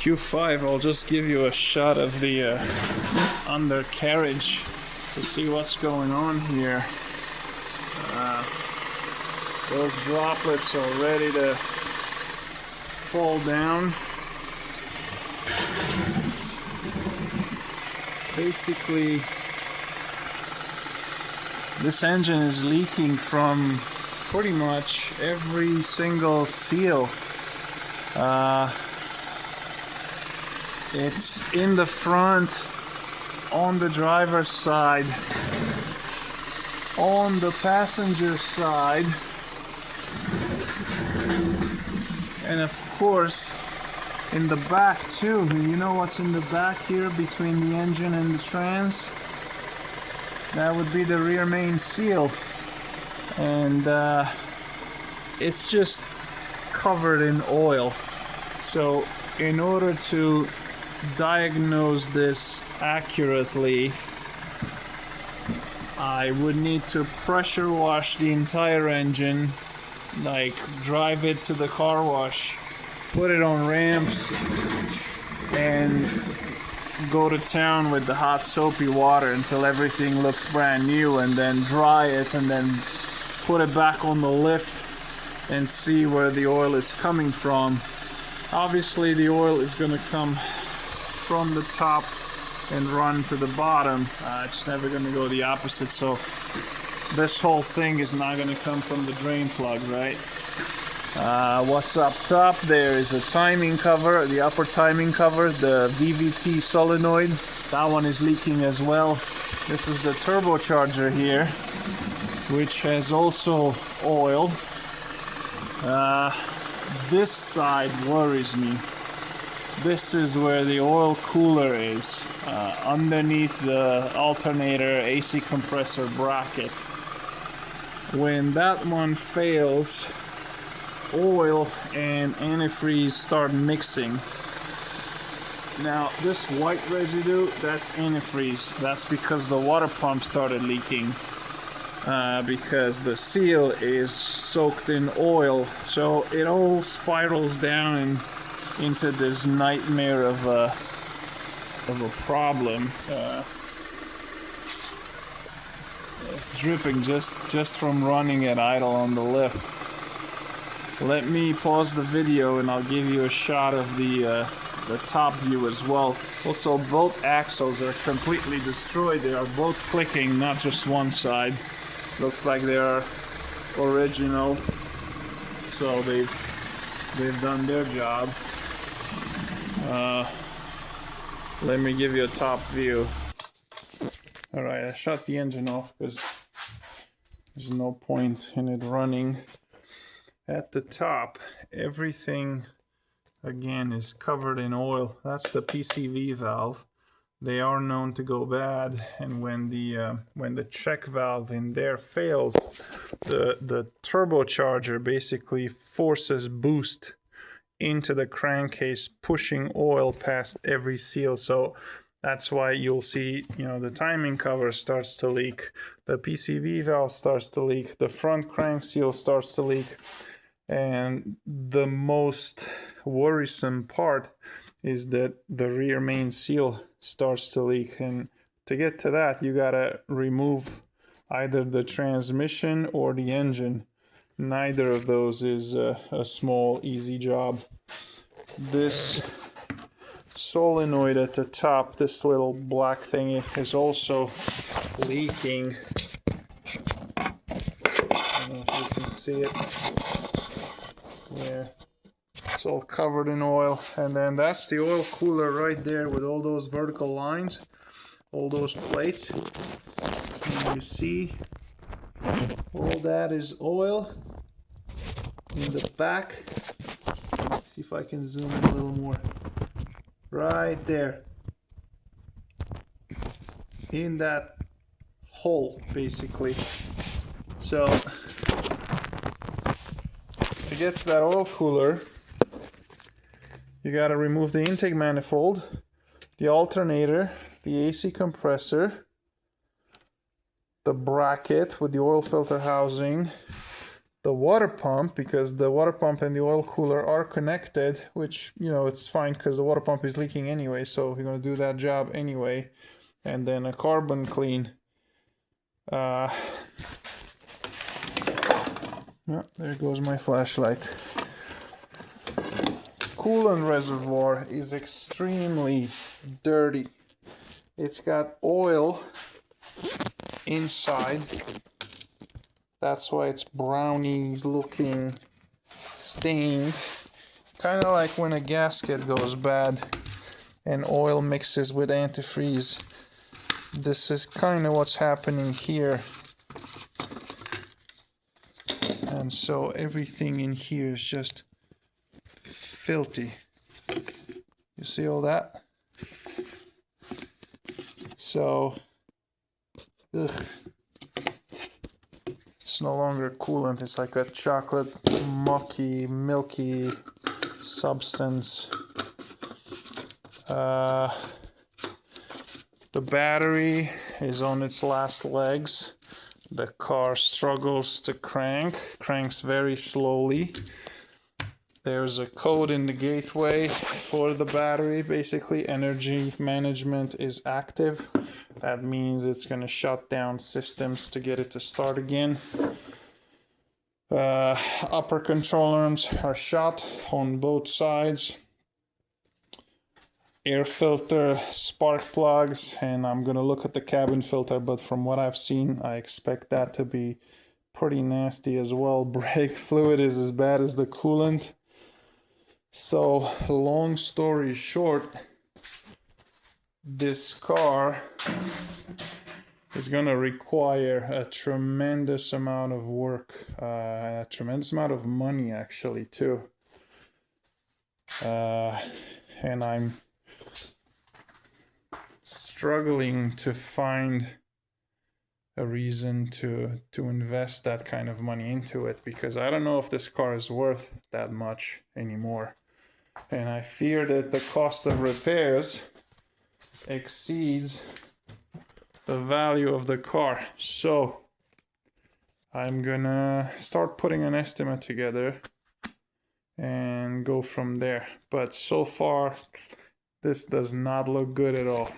Q5. I'll just give you a shot of the undercarriage to see what's going on here. Those droplets are ready to fall down. Basically, this engine is leaking from pretty much every single seal. It's in the front, on the driver's side, on the passenger side, and of course in the back too. You know what's in the back here between the engine and the trans? That would be the rear main seal, and it's just covered in oil. So in order to diagnose this accurately, I would need to pressure wash the entire engine, like drive it to the car wash, put it on ramps, and go to town with the hot soapy water until everything looks brand new, and then dry it, and then put it back on the lift and see where the oil is coming from. Obviously the oil is going to come from the top and run to the bottom. It's never going to go the opposite, so this whole thing is not going to come from the drain plug, right? What's up top there is a timing cover, the upper timing cover, the VVT solenoid. That one is leaking as well. This is the turbocharger here, which has also oil. This side worries me. This is where the oil cooler is, underneath the alternator AC compressor bracket. When that one fails, oil and antifreeze start mixing. Now this white residue, that's antifreeze. That's because the water pump started leaking, because the seal is soaked in oil. So it all spirals down and into this nightmare of a problem. It's dripping just from running at idle on the lift. Let me pause the video and I'll give you a shot of the top view as well. Also, both axles are completely destroyed. They are both clicking, not just one side. Looks like they are original, so they've done their job. Let me give you a top view. Alright, I shut the engine off because there's no point in it running. At the top, everything again is covered in oil. That's the PCV valve. They are known to go bad, and when the check valve in there fails, the turbocharger basically forces boost into the crankcase, pushing oil past every seal. So that's why you'll see, the timing cover starts to leak, the PCV valve starts to leak, the front crank seal starts to leak, and the most worrisome part is that the rear main seal starts to leak. And to get to that, you gotta remove either the transmission or the engine. Neither of those is a small, easy job. This solenoid at the top, this little black thingy, is also leaking. I don't know if you can see it. Yeah, it's all covered in oil. And then that's the oil cooler right there with all those vertical lines, all those plates. And you see all that is oil in the back. Let's see if I can zoom in a little more. Right there. In that hole, basically. So to get to that oil cooler, you gotta remove the intake manifold, the alternator, the AC compressor, the bracket with the oil filter housing, the water pump, because the water pump and the oil cooler are connected, which, you know, it's fine because the water pump is leaking anyway, so we're going to do that job anyway. And then a carbon clean. Yeah, there goes my flashlight. Coolant reservoir is extremely dirty. It's got oil inside. That's why it's browny looking, stained. Kind of like when a gasket goes bad and oil mixes with antifreeze. This is kind of what's happening here. And so everything in here is just filthy. You see all that? So, ugh. It's no longer coolant, it's like a chocolate, mucky, milky substance. The battery is on its last legs. The car struggles to cranks very slowly. There's a code in the gateway for the battery. Basically, energy management is active. That means it's going to shut down systems to get it to start again. Upper control arms are shot on both sides. Air filter, spark plugs, and I'm going to look at the cabin filter, but from what I've seen, I expect that to be pretty nasty as well. Brake fluid is as bad as the coolant. So, long story short, this car is going to require a tremendous amount of work, a tremendous amount of money actually too. And I'm struggling to find a reason to invest that kind of money into it, because I don't know if this car is worth that much anymore. And I fear that the cost of repairs exceeds the value of the car. So I'm gonna start putting an estimate together and go from there. But so far, this does not look good at all.